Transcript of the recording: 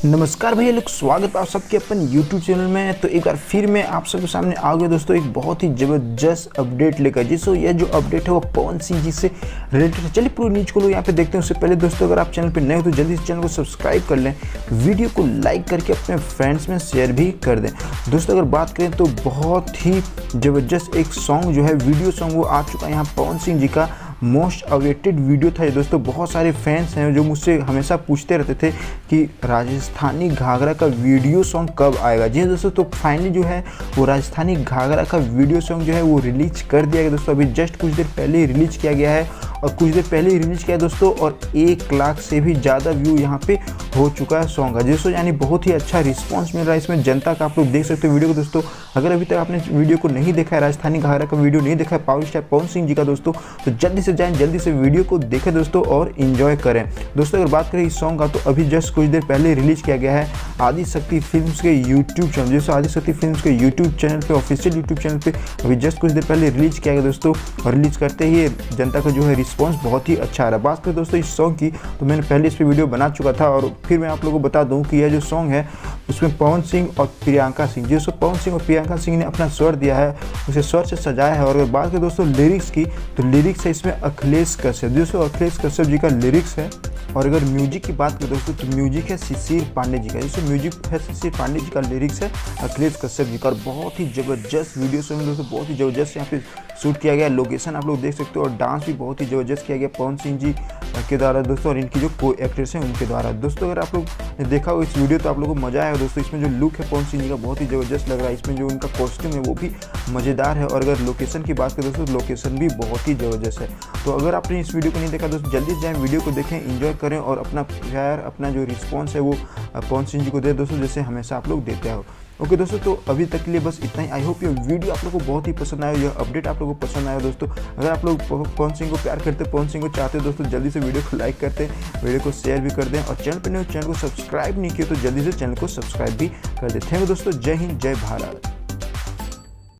नमस्कार भैया लोग, स्वागत है आप सबके अपन YouTube चैनल में। तो एक बार फिर मैं आप सबके सामने आ गया दोस्तों एक बहुत ही ज़बरदस्त अपडेट लेकर। जिसको यह जो अपडेट है वो पवन सिंह जी से रिलेटेड है। चलिए पूरी न्यूज़ को लोग यहाँ पे देखते हैं। उससे पहले दोस्तों अगर आप चैनल पे नए हो तो जल्दी से चैनल को सब्सक्राइब कर लें, वीडियो को लाइक करके अपने फ्रेंड्स में शेयर भी कर दें। दोस्तों अगर बात करें तो बहुत ही ज़बरदस्त एक सॉन्ग जो है वीडियो सॉन्ग वो आ चुका है। यहाँ पवन सिंह जी का मोस्ट अवेटेड वीडियो था ये दोस्तों। बहुत सारे फैंस हैं जो मुझसे हमेशा पूछते रहते थे कि राजस्थानी घाघरा का वीडियो सॉन्ग कब आएगा। जी दोस्तों, तो फाइनली जो है वो राजस्थानी घाघरा का वीडियो सॉन्ग जो है वो रिलीज कर दिया गया दोस्तों। अभी जस्ट कुछ देर पहले ही रिलीज किया गया है और कुछ देर पहले ही रिलीज किया दोस्तों। और 1 लाख से भी ज़्यादा व्यू यहाँ पे हो चुका है सॉन्ग का दोस्तों। यानी बहुत ही अच्छा रिस्पॉन्स मिल रहा है इसमें जनता का। आप लोग देख सकते हो वीडियो को दोस्तों। अगर अभी तक आपने वीडियो को नहीं देखा है, राजस्थानी घाघरा का वीडियो नहीं देखा है पावर स्टार पवन सिंह जी का दोस्तों, तो जल्दी से जाएं, जल्दी से वीडियो को देखें दोस्तों और इन्जॉय करें दोस्तों। अगर बात करें इस सॉन्ग का तो अभी जस्ट कुछ देर पहले रिलीज किया गया है आदिशक्ति फिल्म्स के यूट्यूब चैनल। जैसे आदिशक्ति फिल्म्स के यूट्यूब चैनल पे, ऑफिशियल यूट्यूब चैनल पे अभी जस्ट कुछ देर पहले रिलीज किया गया दोस्तों। और रिलीज करते ही जनता का जो है रिस्पॉन्स बहुत ही अच्छा आ रहा है। बात करें दोस्तों इस सॉन्ग की तो मैंने पहले इस पर वीडियो बना चुका था और फिर मैं आप लोगों को बता दूं कि यह जो सॉन्ग है उसमें पवन सिंह और प्रियंका सिंह, जिसको पवन सिंह और प्रियंका सिंह ने अपना स्वर दिया है, उसे स्वर से सजाया है। और अगर बात करें दोस्तों लिरिक्स की तो लिरिक्स है इसमें अखिलेश कश्यप, जिसको अखिलेश कश्यप जी का लिरिक्स है। और अगर म्यूजिक की बात करें दोस्तों तो म्यूजिक है शिशिर पांडे जी का, जिससे म्यूजिक है शिशिर पांडे जी का, लिरिक्स है अखिलेश कश्यप जी का। और बहुत ही ज़बरदस्त वीडियो सॉन्ग दोस्तों, बहुत ही ज़बरदस्त यहाँ पे शूट किया गया। लोकेशन आप लोग देख सकते हो और डांस भी बहुत ही ज़बरदस्त किया गया पवन सिंह जी के द्वारा दोस्तों और इनकी जो को एक्ट्रेस हैं उनके द्वारा दोस्तों। अगर आप लोग ने देखा हो इस वीडियो तो आप लोगों को मज़ा आएगा दोस्तों। इसमें जो लुक है पवन सिंह जी का बहुत ही ज़बरदस्त लग रहा है। इसमें जो उनका कॉस्ट्यूम है वो भी मज़ेदार है। और अगर लोकेशन की बात करें दोस्तों, लोकेशन भी बहुत ही ज़बरदस्त है। तो अगर आपने इस वीडियो को नहीं देखा दोस्तों, जल्दी जाएँ वीडियो को देखें, इंजॉय करें और अपना प्यार, अपना जो रिस्पॉन्स है वो पवन सिंह जी को दे दोस्तों, जैसे हमेशा आप लोग देते हो। ओके दोस्तों, तो अभी तक के लिए बस इतना ही। आई होप ये वीडियो आप लोगों को बहुत ही पसंद आया, यह अपडेट आप लोगों को पसंद आया दोस्तों। अगर आप लोग पवन सिंह को प्यार करते, पवन सिंह को चाहते हो दोस्तों, जल्दी से वीडियो को लाइक करते, वीडियो को शेयर भी कर दें। और चैनल पर नहीं, चैनल को सब्सक्राइब नहीं किया तो जल्दी से चैनल को सब्सक्राइब भी कर दें। थैंक यू दोस्तों, जय हिंद, जय भारत।